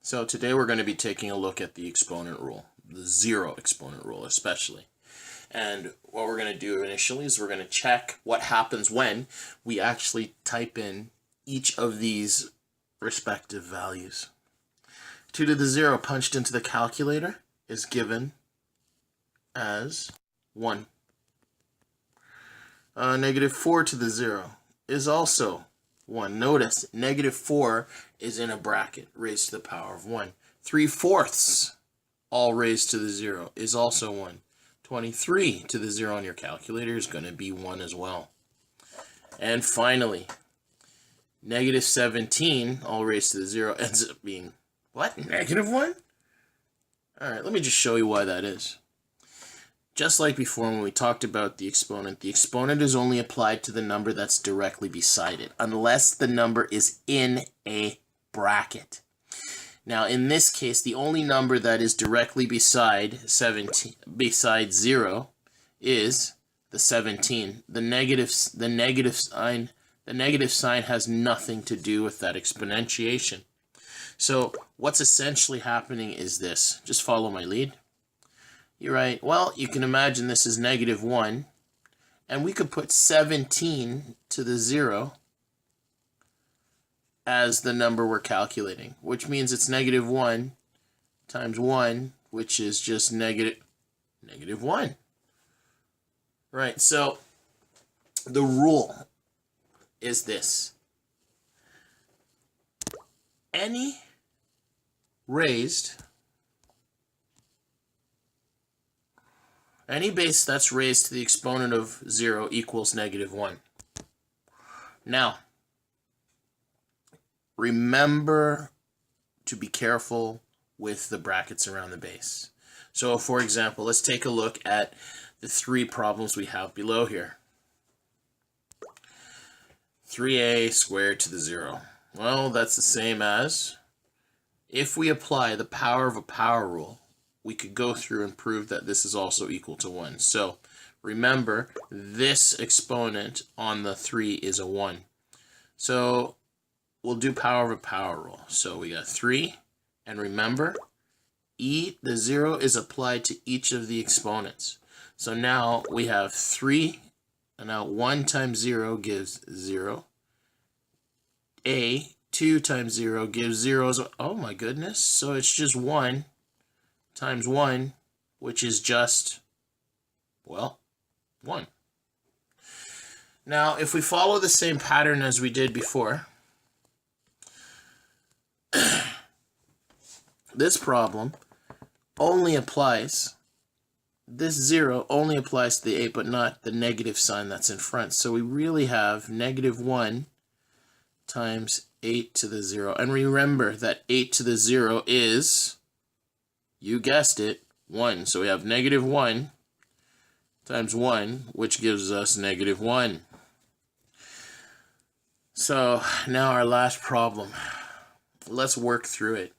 So today we're going to be taking a look at the exponent rule, the zero exponent rule especially. And what we're going to do initially is we're going to check what happens when we actually type in each of these respective values. 2 to the 0 punched into the calculator is given as 1. Negative 4 to the 0 is also 1. Notice, negative 4 is in a bracket, raised to the power of 1. 3/4, all raised to the 0, is also 1. 23 to the 0 on your calculator is going to be 1 as well. And finally, negative 17, all raised to the 0, ends up being, what, negative 1? Alright, let me just show you why that is. Just like before when we talked about the exponent is only applied to the number that's directly beside it, unless the number is in a bracket. Now, in this case, the only number that is directly beside 0 is the 17. The negative sign has nothing to do with that exponentiation. So what's essentially happening is this. Just follow my lead. You're right. Well, you can imagine this is negative 1, and we could put 17 to the 0 as the number we're calculating, which means it's negative 1 times 1, which is just negative 1. Right, so the rule is this. Any base that's raised to the exponent of 0 equals negative 1. Now, remember to be careful with the brackets around the base. So, for example, let's take a look at the 3 problems we have below here. 3a squared to the 0. Well, that's the same as, if we apply the power of a power rule, we could go through and prove that this is also equal to 1. So remember, this exponent on the 3 is a 1. So we'll do power of a power rule. So we got 3, and remember, the 0 is applied to each of the exponents. So now we have 3, and now 1 times 0 gives 0. 2 times 0 gives 0. Oh my goodness, so it's just 1 times 1, which is just, well, 1. Now, if we follow the same pattern as we did before, this problem only applies, this 0 only applies to the 8, but not the negative sign that's in front. So we really have negative 1 times 8 to the 0. And remember that 8 to the 0 is, you guessed it, 1. So we have negative 1 times 1, which gives us negative 1. So now our last problem. Let's work through it.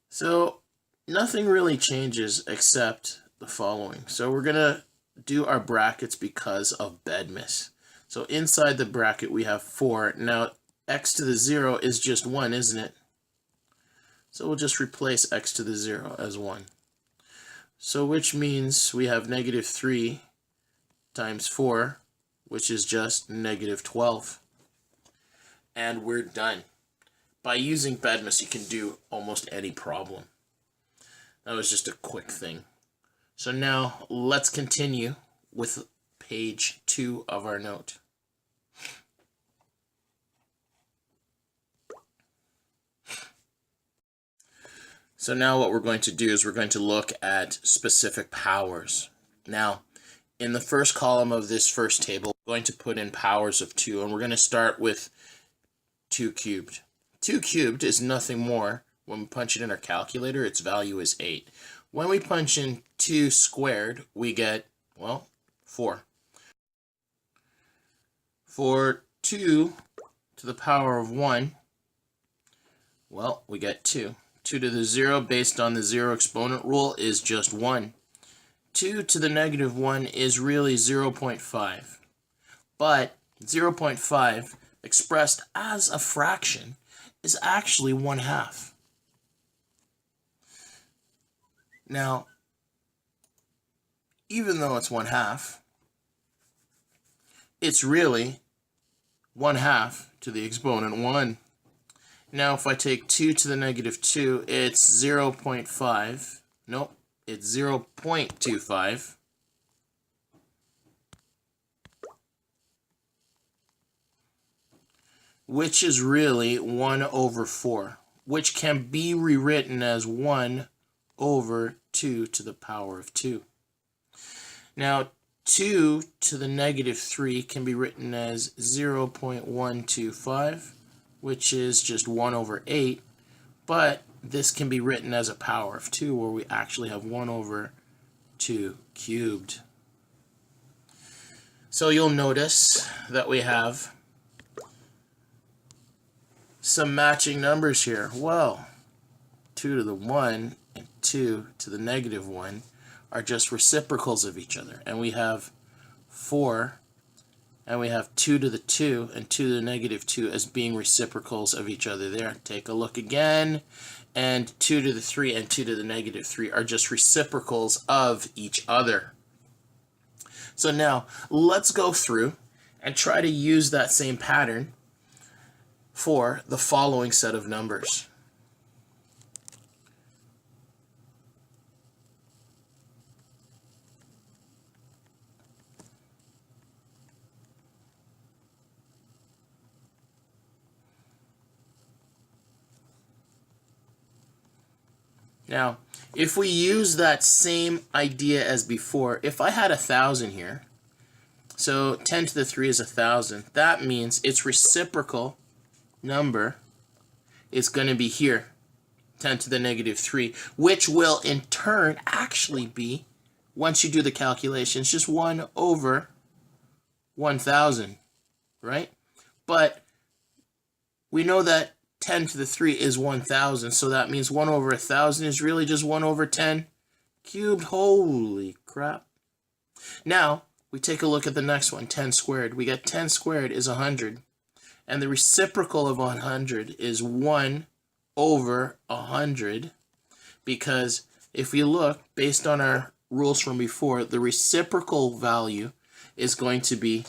So nothing really changes except the following. So we're going to do our brackets because of bedmiss. So inside the bracket we have 4. Now x to the 0 is just 1, isn't it? So we'll just replace x to the 0 as 1. So which means we have negative 3 times 4, which is just negative 12. And we're done. By using bedmiss, you can do almost any problem. That was just a quick thing. So now let's continue with page 2 of our note. So now what we're going to do is we're going to look at specific powers. Now, in the first column of this first table, we're going to put in powers of 2, and we're going to start with 2 cubed. 2 cubed is nothing more. When we punch it in our calculator, its value is 8. When we punch in 2 squared, we get, well, 4. For 2 to the power of 1, well, we get 2. 2 to the 0 based on the 0 exponent rule is just 1. 2 to the negative 1 is really 0.5. But 0.5 expressed as a fraction is actually 1/2. Now, even though it's 1/2, it's really 1/2 to the exponent 1. Now, if I take 2 to the negative 2, it's 0.5. Nope, it's 0.25. Which is really 1/4, which can be rewritten as 1/2 to the power of 2. Now, 2 to the negative 3 can be written as 0.125, which is just 1/8, but this can be written as a power of 2, where we actually have 1/2 cubed. So you'll notice that we have some matching numbers here. Well, 2 to the 1 and 2 to the negative 1 are just reciprocals of each other. And we have 4, and we have 2 to the 2 and 2 to the negative 2 as being reciprocals of each other there. Take a look again, and 2 to the 3 and 2 to the negative 3 are just reciprocals of each other. So now, let's go through and try to use that same pattern for the following set of numbers. Now, if we use that same idea as before, if I had 1,000 here, so 10 to the 3 is 1,000, that means its reciprocal number is going to be here, 10 to the negative 3, which will in turn actually be, once you do the calculations, just 1/1000, right? But we know that 10 to the 3 is 1,000, so that means 1/1000 is really just 1/10 cubed. Holy crap. Now, we take a look at the next one, 10 squared. We get 10 squared is 100, and the reciprocal of 100 is 1/100, because if we look, based on our rules from before, the reciprocal value is going to be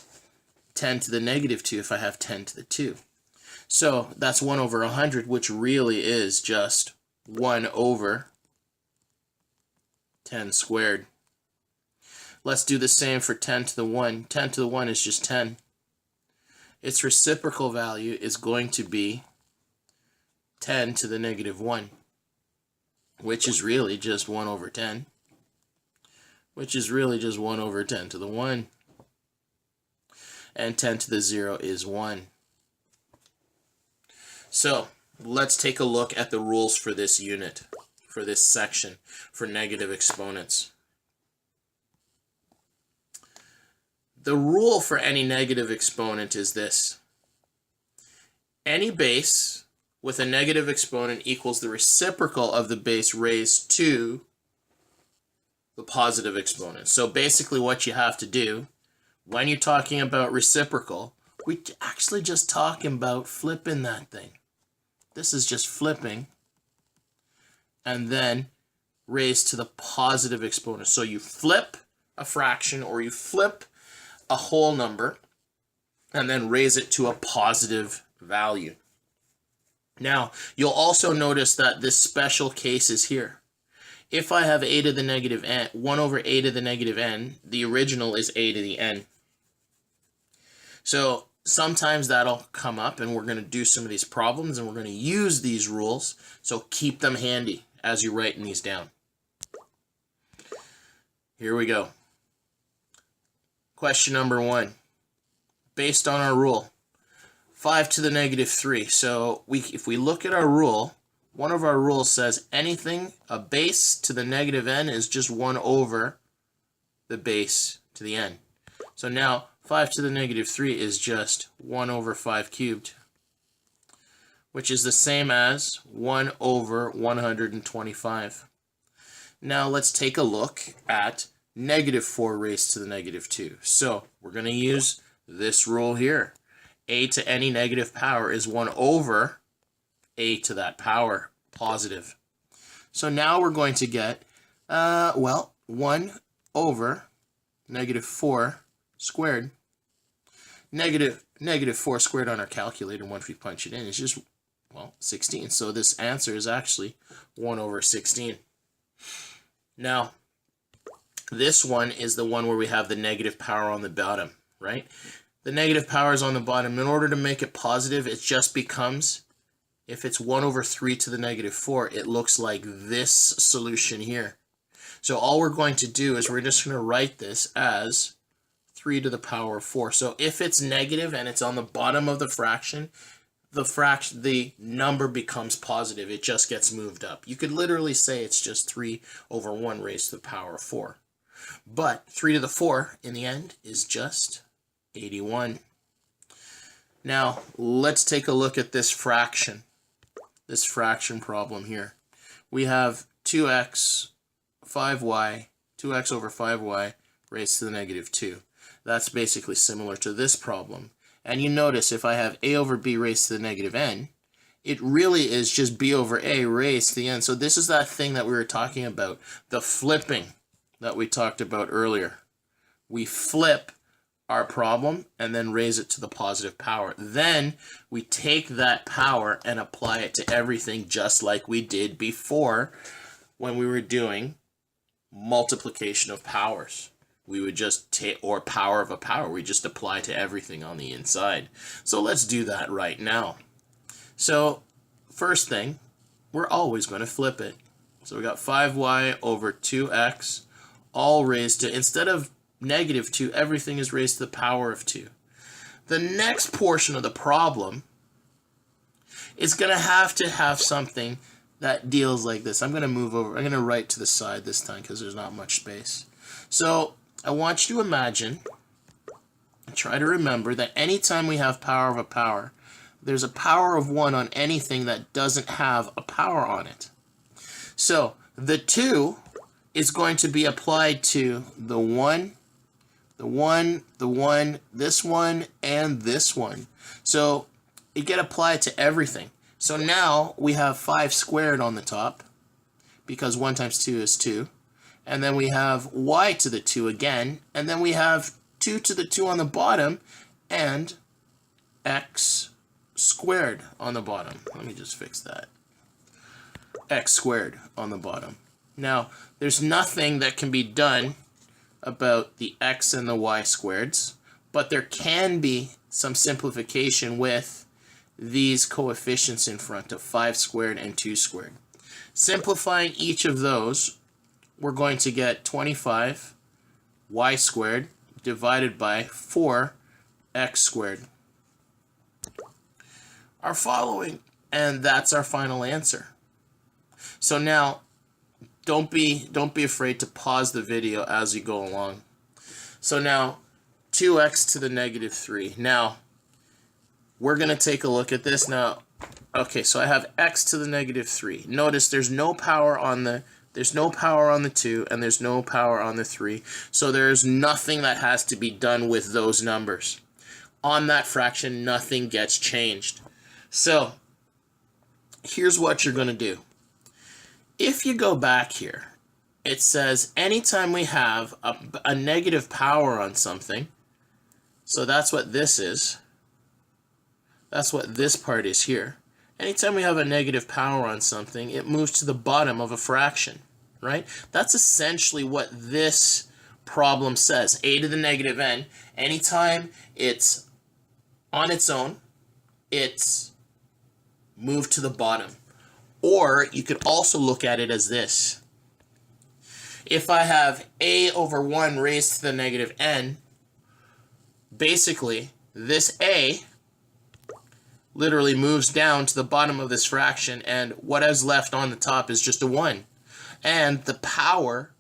10 to the negative 2 if I have 10 to the 2. So that's 1/100, which really is just 1/10 squared. Let's do the same for 10 to the 1. 10 to the 1 is just 10. Its reciprocal value is going to be 10 to the negative 1, which is really just 1/10, which is really just 1/10 to the 1. And 10 to the 0 is 1. So let's take a look at the rules for this unit, for this section, for negative exponents. The rule for any negative exponent is this: any base with a negative exponent equals the reciprocal of the base raised to the positive exponent. So basically what you have to do when you're talking about reciprocal, we're actually just talking about flipping that thing. This is just flipping and then raised to the positive exponent. So you flip a fraction or you flip a whole number and then raise it to a positive value. Now, you'll also notice that this special case is here. If I have a to the negative n, 1/a to the negative n, the original is a to the n. So sometimes that'll come up, and we're going to do some of these problems, and we're going to use these rules, so keep them handy as you're writing these down. Here we go. Question number 1. Based on our rule, 5 to the negative 3. So if we look at our rule, one of our rules says anything a base to the negative n is just 1 over the base to the n. So now 5 to the negative 3 is just 1 over 5 cubed, which is the same as 1 over 125. Now let's take a look at negative 4 raised to the negative 2. So we're going to use this rule here. A to any negative power is 1 over a to that power, positive. So now we're going to get Well, 1 over -4 squared. Negative 4 squared on our calculator once we punch it in is just, well, 16. So this answer is actually 1 over 16. Now, this one is the one where we have the negative power on the bottom, right? The negative power is on the bottom. In order to make it positive, it just becomes, if it's 1 over 3 to the -4, it looks like this solution here. So all we're going to do is we're just going to write this as 3 to the power of 4. So if it's negative and it's on the bottom of the fraction, the number becomes positive. It just gets moved up. You could literally say it's just 3 over 1 raised to the power of 4. But 3 to the 4 in the end is just 81. Now let's take a look at this fraction problem here. We have 2x 5y, 2x over 5y raised to the -2. That's basically similar to this problem. And you notice if I have a over b raised to the -n, it really is just b over a raised to the n. So this is that thing that we were talking about, the flipping that we talked about earlier. We flip our problem and then raise it to the positive power. Then we take that power and apply it to everything just like we did before when we were doing multiplication of powers. We would just take, or power of a power, we just apply to everything on the inside. So let's do that right now. So first thing, we're always going to flip it. So we got 5y over 2x, all raised to, instead of -2, everything is raised to the power of 2. The next portion of the problem is going to have something that deals like this. I'm going to move over. I'm going to write to the side this time because there's not much space. So I want you to imagine, try to remember that anytime we have power of a power, there's a power of 1 on anything that doesn't have a power on it. So the 2 is going to be applied to the 1, the 1, the 1, this one, and this one. So it get applied to everything. So now we have 5 squared on the top, because 1 times 2 is 2. And then we have y to the 2 again, and then we have 2 to the 2 on the bottom, and x squared on the bottom. Let me just fix that. X squared on the bottom. Now, there's nothing that can be done about the x and the y squareds, but there can be some simplification with these coefficients in front of 5 squared and 2 squared. Simplifying each of those, we're going to get 25 y squared divided by 4 x squared. Our following, and that's our final answer. So now, don't be afraid to pause the video as you go along. So now, 2x to the -3. Now, we're going to take a look at this now. Okay, so I have x to the -3. Notice there's no power on the 2 and there's no power on the 3. So there's nothing that has to be done with those numbers. On that fraction, nothing gets changed. So here's what you're going to do. If you go back here, it says anytime we have a negative power on something, so that's what this is. That's what this part is here. Anytime we have a negative power on something, it moves to the bottom of a fraction, right? That's essentially what this problem says. A to the -n, anytime it's on its own, it's moved to the bottom. Or you could also look at it as this. If I have a over 1 raised to the -n, basically this a literally moves down to the bottom of this fraction, and what is left on the top is just a 1. And the power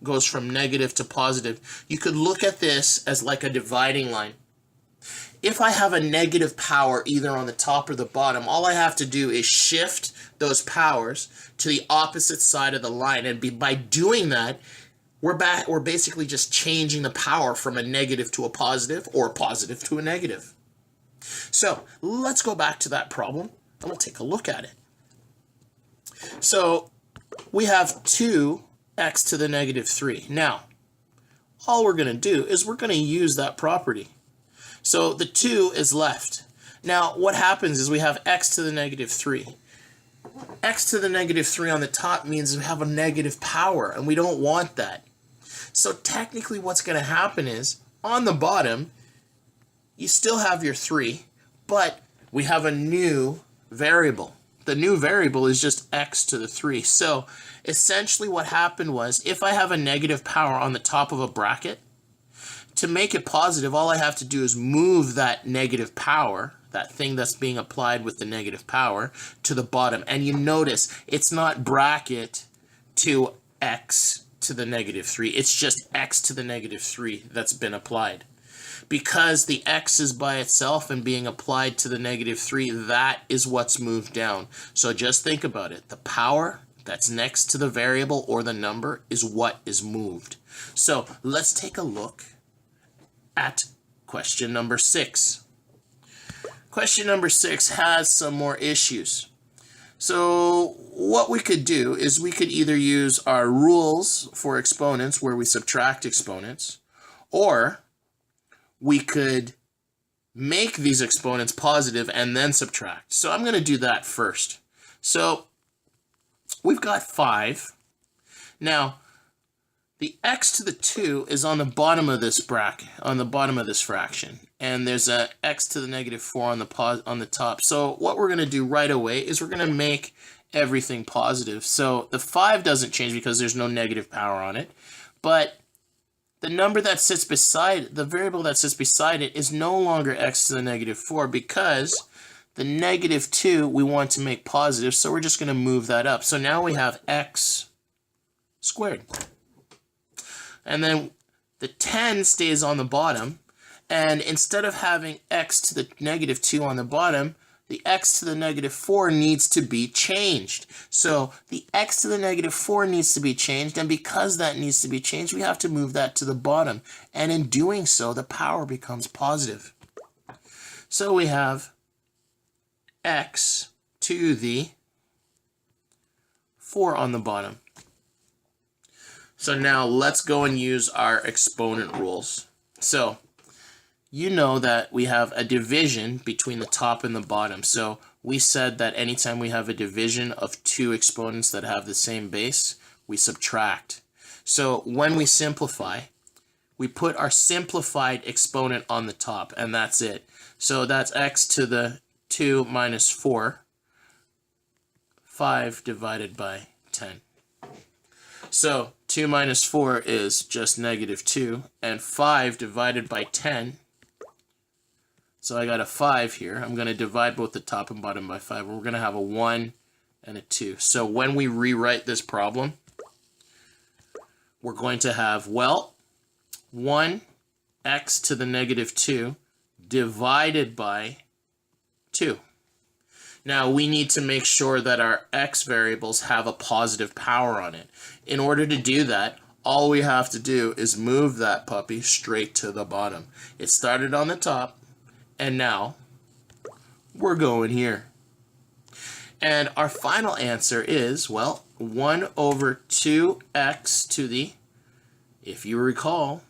goes from negative to positive. You could look at this as like a dividing line. If I have a negative power either on the top or the bottom, all I have to do is shift those powers to the opposite side of the line. And by doing that, we're basically just changing the power from a negative to a positive, or a positive to a negative. So let's go back to that problem and we'll take a look at it. So we have 2 x to the negative 3. Now, all we're going to do is we're going to use that property. So the 2 is left. Now, what happens is we have x to the negative 3. X to the negative 3 on the top means we have a negative power, and we don't want that. So technically what's going to happen is, on the bottom, you still have your 3, but we have a new variable. The new variable is just x to the 3. So essentially what happened was, if I have a negative power on the top of a bracket, to make it positive, all I have to do is move that negative power, that thing that's being applied with the negative power, to the bottom. And you notice it's not bracket to x to the negative 3. It's just x to the negative 3 that's been applied. Because the x is by itself and being applied to the negative 3, that is what's moved down. So just think about it. The power that's next to the variable or the number is what is moved. So let's take a look at question number 6. Question number 6 has some more issues. So what we could do is we could either use our rules for exponents where we subtract exponents, or we could make these exponents positive and then subtract. So I'm going to do that first. So we've got 5. Now, the x to the 2 is on the bottom of this bracket, on the bottom of this fraction. And there's a x to the negative 4 on the top. So what we're going to do right away is we're going to make everything positive. So the 5 doesn't change because there's no negative power on it. But the number that sits beside, the variable that sits beside it, is no longer x to the negative 4 because the negative 2 we want to make positive. So we're just going to move that up. So now we have x squared. And then the 10 stays on the bottom, and instead of having x to the negative 2 on the bottom, the x to the negative 4 needs to be changed. So the x to the negative 4 needs to be changed, and because that needs to be changed, we have to move that to the bottom. And in doing so, the power becomes positive. So we have x to the 4 on the bottom. So now let's go and use our exponent rules. So you know that we have a division between the top and the bottom. So we said that anytime we have a division of two exponents that have the same base, we subtract. So when we simplify, we put our simplified exponent on the top, and that's it. So that's x to the 2 minus 4, 5 divided by 10. So 2 minus 4 is just negative 2, and 5 divided by 10, so I got a 5 here. I'm going to divide both the top and bottom by 5. We're going to have a 1 and a 2. So when we rewrite this problem, we're going to have, well, 1 x to the negative 2 divided by 2. Now we need to make sure that our x variables have a positive power on it. In order to do that, all we have to do is move that puppy straight to the bottom. It started on the top, and now we're going here. And our final answer is, well, 1 over 2x to the, if you recall,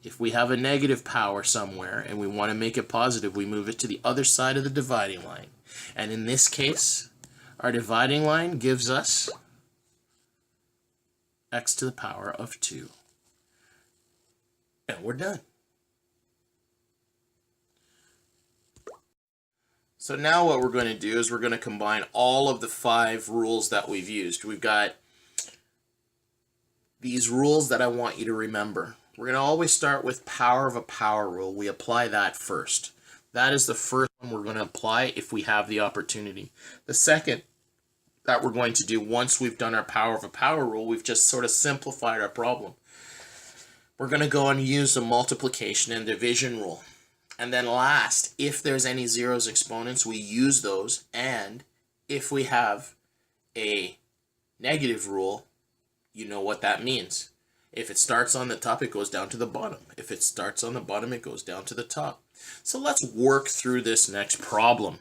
if we have a negative power somewhere and we want to make it positive, we move it to the other side of the dividing line. And in this case, our dividing line gives us x to the power of 2. And we're done. So now what we're going to do is we're going to combine all of the 5 rules that we've used. We've got these rules that I want you to remember. We're going to always start with power of a power rule. We apply that first. That is the first one we're going to apply if we have the opportunity. The second that we're going to do once we've done our power of a power rule, we've just sort of simplified our problem. We're going to go and use the multiplication and division rule. And then last, if there's any zeros exponents, we use those. And if we have a negative rule, you know what that means. If it starts on the top, it goes down to the bottom. If it starts on the bottom, it goes down to the top. So let's work through this next problem.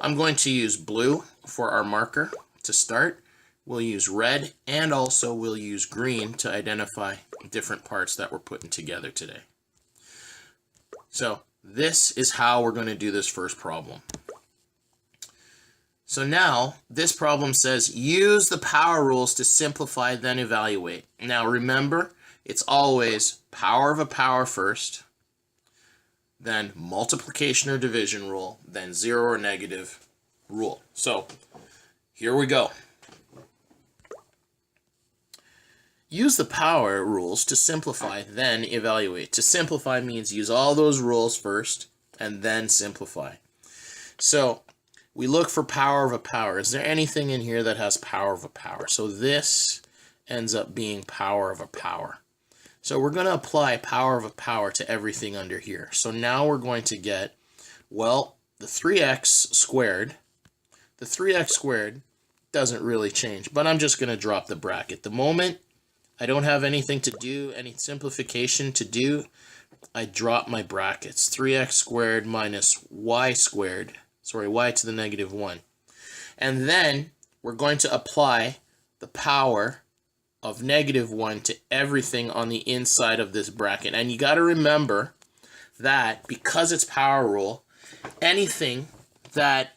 I'm going to use blue for our marker to start. we'll use red, and also we'll use green to identify different parts that we're putting together today. So this is how we're going to do this first problem. So now this problem says use the power rules to simplify, then evaluate. Now remember, it's always power of a power first, then multiplication or division rule, then zero or negative rule. So here we go. Use the power rules to simplify, then evaluate. To simplify means use all those rules first and then simplify. So we look for power of a power. Is there anything in here that has power of a power? So this ends up being power of a power. So we're going to apply power of a power to everything under here. So now we're going to get, well, the 3x squared. The 3x squared doesn't really change, but I'm just going to drop the bracket. The moment I don't have anything to do, any simplification to do, I drop my brackets. 3x squared minus y squared, y to the negative 1. And then we're going to apply the power of negative 1 to everything on the inside of this bracket. And you got to remember that because it's power rule, anything that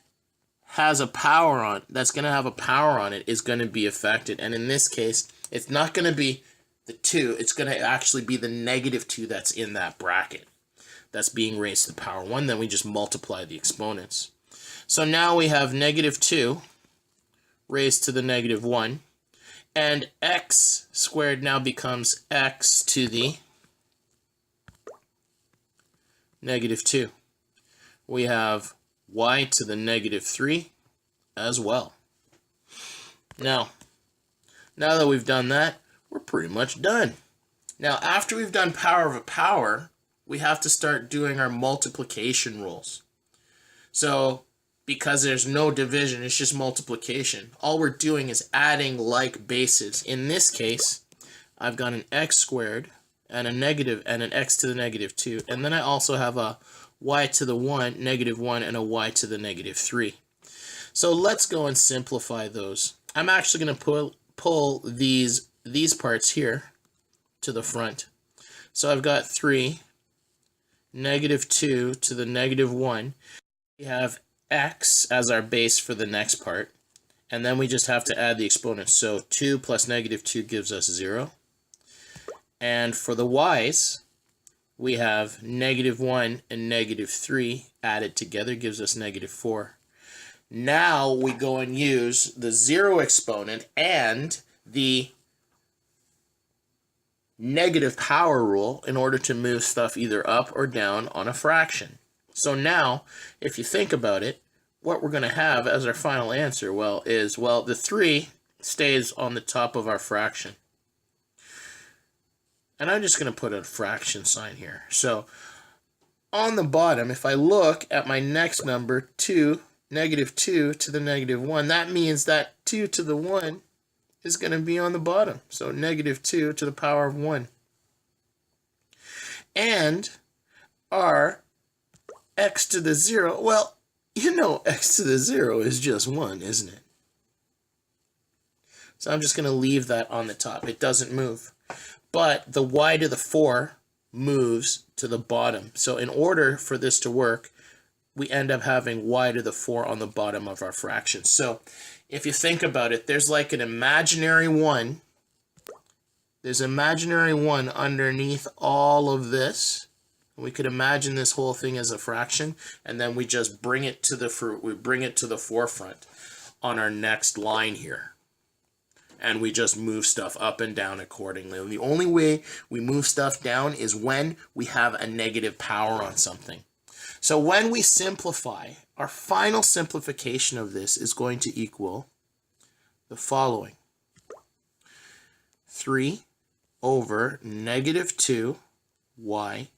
has a power on, that's going to have a power on it, is going to be affected. And in this case, it's not going to be the 2, it's going to actually be the negative 2 that's in that bracket. That's being raised to the power 1. Then we just multiply the exponents. So now we have negative 2 raised to the negative 1. And x squared now becomes x to the negative 2. We have y to the negative 3 as well. Now that we've done that, we're pretty much done. Now, after we've done power of a power, we have to start doing our multiplication rules. So, because there's no division, it's just multiplication. All we're doing is adding like bases. In this case, I've got an x squared and a negative and an x to the negative 2. And then I also have a y to the 1, negative 1, and a y to the negative 3. So let's go and simplify those. I'm actually going to pull these parts here to the front. So I've got 3, negative 2 to the negative 1. We have x as our base for the next part, and then we just have to add the exponents. So 2 plus negative 2 gives us 0. And for the y's, we have negative 1 and negative 3 added together gives us negative 4. Now we go and use the 0 exponent and the negative power rule in order to move stuff either up or down on a fraction. So now, if you think about it, what we're going to have as our final answer, is the 3 stays on the top of our fraction. And I'm just going to put a fraction sign here. So on the bottom, if I look at my next number, negative 2 to the negative 1, that means that 2 to the 1 is going to be on the bottom. So negative 2 to the power of 1. And our x to the 0, well, you know x to the 0 is just 1, isn't it? So I'm just going to leave that on the top. It doesn't move. But the y to the 4 moves to the bottom. So in order for this to work, we end up having y to the 4 on the bottom of our fraction. So if you think about it, there's like an imaginary 1. There's an imaginary 1 underneath all of this. We could imagine this whole thing as a fraction, and then we just bring it to the forefront on our next line here. And we just move stuff up and down accordingly. The only way we move stuff down is when we have a negative power on something. So when we simplify, our final simplification of this is going to equal the following. 3 over negative 2 y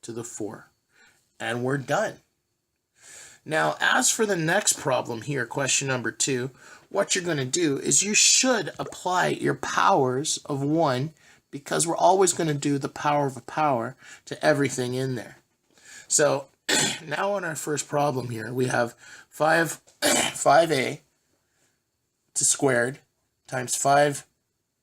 to the 4. And we're done. Now, as for the next problem here, question number 2, what you're going to do is you should apply your powers of 1, because we're always going to do the power of a power to everything in there. So now on our first problem here, we have 5a to squared times 5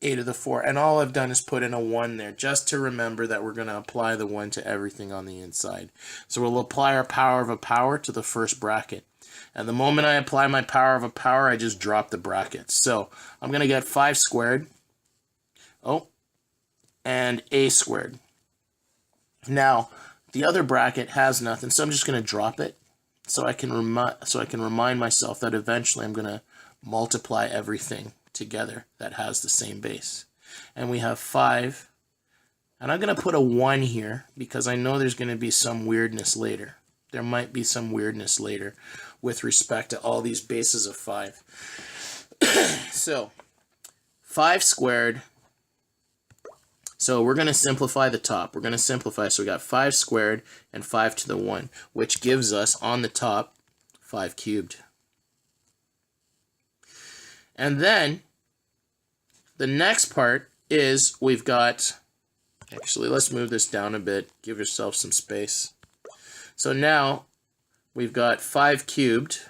a to the 4. And all I've done is put in a 1 there, just to remember that we're going to apply the 1 to everything on the inside. So we'll apply our power of a power to the first bracket. And the moment I apply my power of a power, I just drop the brackets. So I'm going to get 5 squared, and a squared. Now, the other bracket has nothing, so I'm just going to drop it so I can remind myself that eventually I'm going to multiply everything together that has the same base. And we have 5, and I'm going to put a 1 here because I know there's going to be some weirdness later. There might be some weirdness later with respect to all these bases of 5. So 5 squared. So we're going to simplify the top. We're going to simplify. So we got 5 squared and 5 to the 1, which gives us on the top 5 cubed. And then the next part is we've got, actually let's move this down a bit, give yourself some space. So now we've got 5 cubed,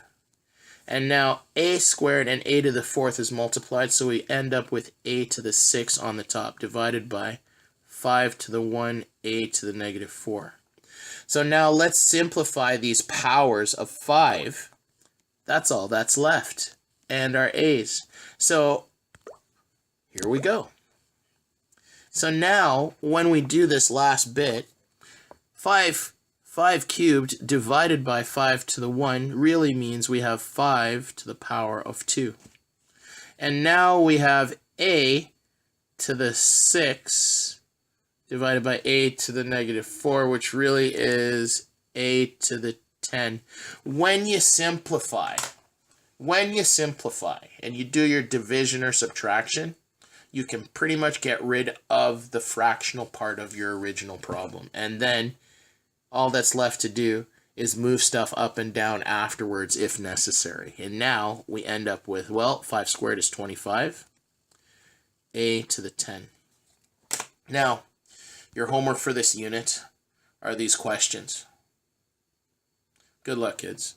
and now a squared and a to the 4th is multiplied, so we end up with a to the 6 on the top, divided by 5 to the 1, a to the negative 4. So now let's simplify these powers of 5. That's all that's left, and our a's. So here we go. So now when we do this last bit, 5 cubed divided by 5 to the 1 really means we have 5 to the power of 2. And now we have a to the 6 divided by a to the negative 4, which really is a to the 10. When you simplify and you do your division or subtraction, you can pretty much get rid of the fractional part of your original problem. And then all that's left to do is move stuff up and down afterwards if necessary. And now we end up with, well, 5 squared is 25, a to the 10. Now, your homework for this unit are these questions. Good luck, kids.